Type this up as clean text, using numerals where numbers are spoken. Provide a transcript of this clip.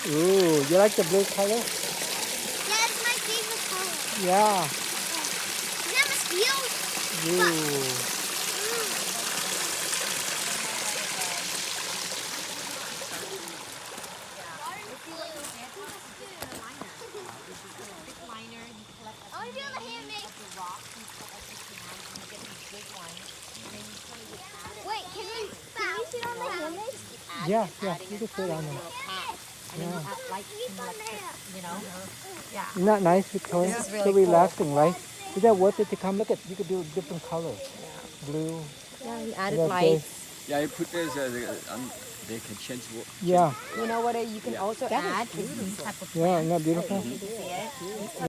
Ooh, you like the blue color? Yeah, it's my favorite color. Yeah. Is that mosquito? Ooh. I want to be able to handmade. Wait, can we sit on the handmade? Yeah, you can sit on them. Yeah. Yeah. Isn't that nice, Victoria? This is So really cool. relaxing, right? Is that worth it to come? Look at, you could do different colors. Blue. Yeah, he added That's lights. Yeah, you put this they can change. Yeah. You know what? You can also add these type of Yeah, isn't that beautiful? plants. You can see it.